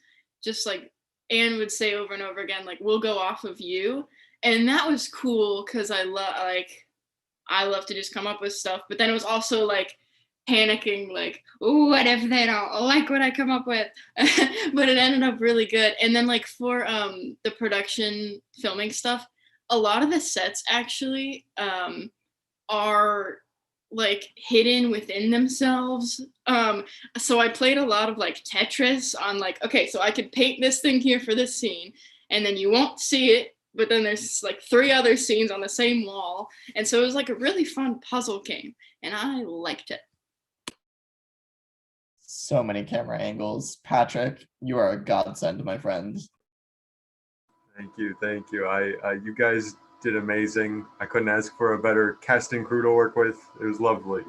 just like Anne would say over and over again, like, we'll go off of you. And that was cool because I love to just come up with stuff. But then it was also like panicking, like, oh, what if they don't like what I come up with? But it ended up really good. And then like for the production filming stuff, a lot of the sets actually are like hidden within themselves. So I played a lot of like Tetris on like, okay, so I could paint this thing here for this scene, and then you won't see it, but then there's like 3 other scenes on the same wall. And so it was like a really fun puzzle game, and I liked it. So many camera angles. Patrick, you are a godsend, my friend. Thank you. You guys did amazing. I couldn't ask for a better casting crew to work with. It was lovely.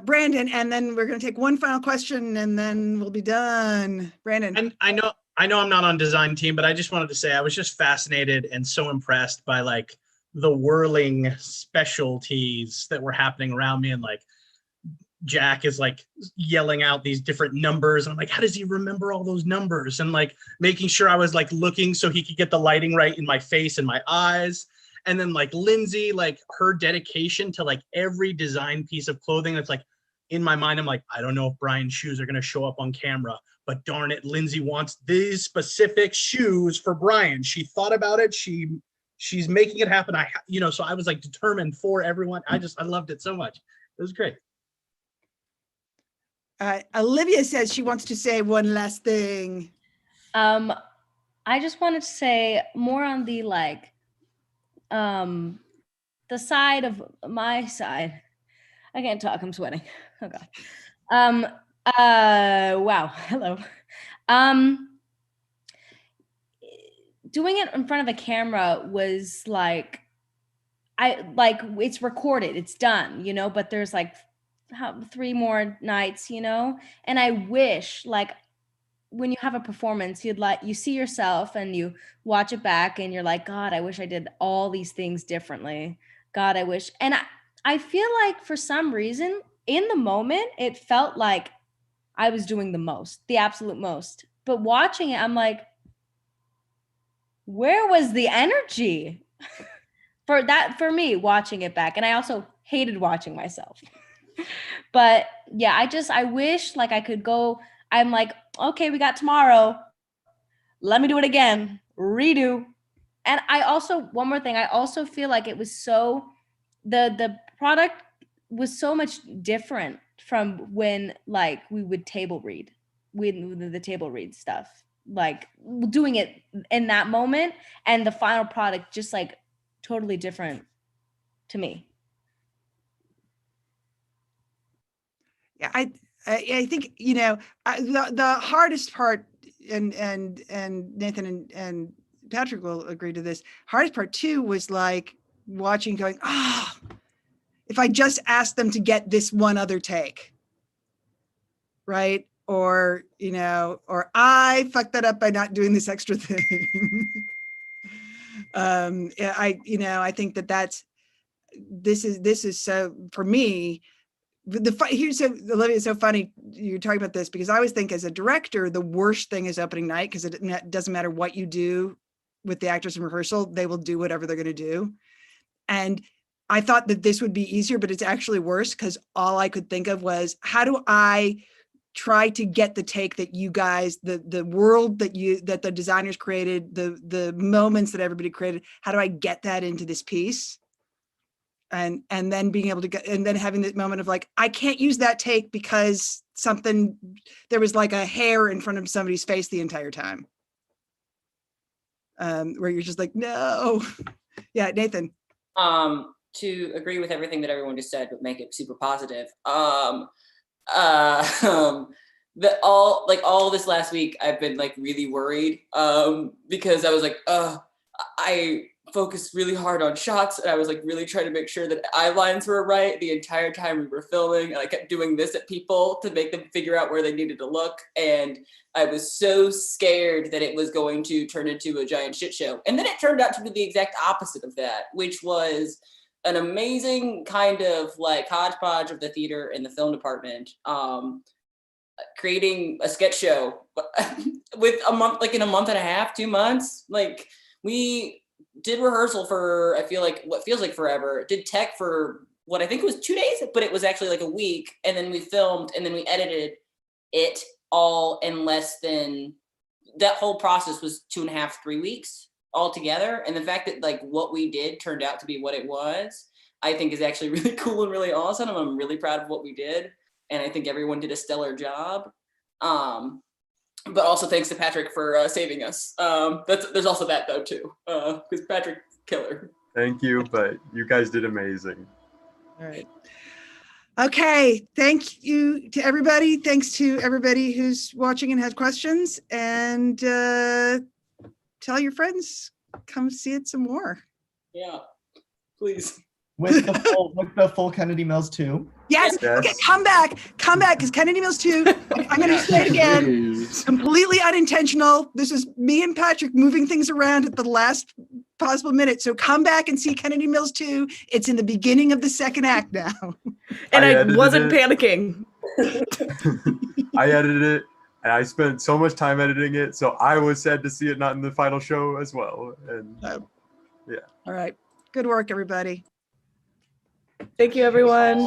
Brandon, and then we're going to take one final question, and then we'll be done. Brandon. And I know I'm not on design team, but I just wanted to say I was just fascinated and so impressed by like the whirling specialties that were happening around me, and like Jack is like yelling out these different numbers, and I'm like, how does he remember all those numbers? And like making sure I was like looking so he could get the lighting right in my face and my eyes. And then like Lindsay, like her dedication to like every design piece of clothing. That's like in my mind, I'm like, I don't know if Brian's shoes are going to show up on camera, but darn it, Lindsay wants these specific shoes for Brian. She thought about it. She's making it happen. So I was like determined for everyone. I loved it so much. It was great. Olivia says she wants to say one last thing. I just wanted to say more on the like, the side of my side. I can't talk, I'm sweating. Oh God. Wow, hello. Doing it in front of a camera was like, it's recorded, it's done, you know, but there's like 3 more nights, you know, and I wish like when you have a performance, you see yourself and you watch it back and you're like, God, I wish I did all these things differently. God, I wish. And I feel like for some reason in the moment, it felt like I was doing the absolute most. But watching it, I'm like, where was the energy for me watching it back? And I also hated watching myself. But yeah, I wish like I could go, I'm like, okay, we got tomorrow. Let me do it again, redo. And I also, one more thing, I also feel like it was so, the product was so much different from when like we would table read, the table read stuff, like doing it in that moment, and the final product just like totally different to me. Yeah, I think, you know, the hardest part, and Nathan and Patrick will agree to this, hardest part too was like watching going, if I just asked them to get this one other take, right? Or, you know, or I fucked that up by not doing this extra thing. I think this is so, for me, Olivia, it's so funny you're talking about this, because I always think as a director, the worst thing is opening night, because it doesn't matter what you do with the actors in rehearsal, they will do whatever they're going to do. And I thought that this would be easier, but it's actually worse, because all I could think of was, how do I try to get the take that you guys, the world that the designers created, the moments that everybody created, how do I get that into this piece? And then being able to get, and then having that moment of like, I can't use that take because there was like a hair in front of somebody's face the entire time. Where you're just like, no. Yeah, Nathan. To agree with everything that everyone just said, but make it super positive. All this last week, I've been like really worried because I was like, I focused really hard on shots, and I was like really trying to make sure that eye lines were right the entire time we were filming, and I kept doing this at people to make them figure out where they needed to look, and I was so scared that it was going to turn into a giant shit show. And then it turned out to be the exact opposite of that, which was an amazing kind of like hodgepodge of the theater and the film department, creating a sketch show with in a month and a half, 2 months. Like, we did rehearsal for, I feel like what feels like forever, did tech for what I think was 2 days, but it was actually like a week. And then we filmed, and then we edited it all in less than, that whole process was 2.5, 3 weeks altogether. And the fact that like what we did turned out to be what it was, I think is actually really cool and really awesome. And I'm really proud of what we did. And I think everyone did a stellar job. But also thanks to Patrick for saving us. There's also that though too, because Patrick, killer. Thank you, but you guys did amazing. All right. Okay, thank you to everybody. Thanks to everybody who's watching and has questions. And tell your friends, come see it some more. Yeah, please. With the full Kennedy Mills 2. Yes. Okay, come back, because Kennedy Mills 2, I'm going to say it again, completely unintentional. This is me and Patrick moving things around at the last possible minute. So come back and see Kennedy Mills 2. It's in the beginning of the second act now. And I wasn't panicking. I edited it, and I spent so much time editing it, so I was sad to see it not in the final show as well. And yeah. All right. Good work, everybody. Thank you, everyone.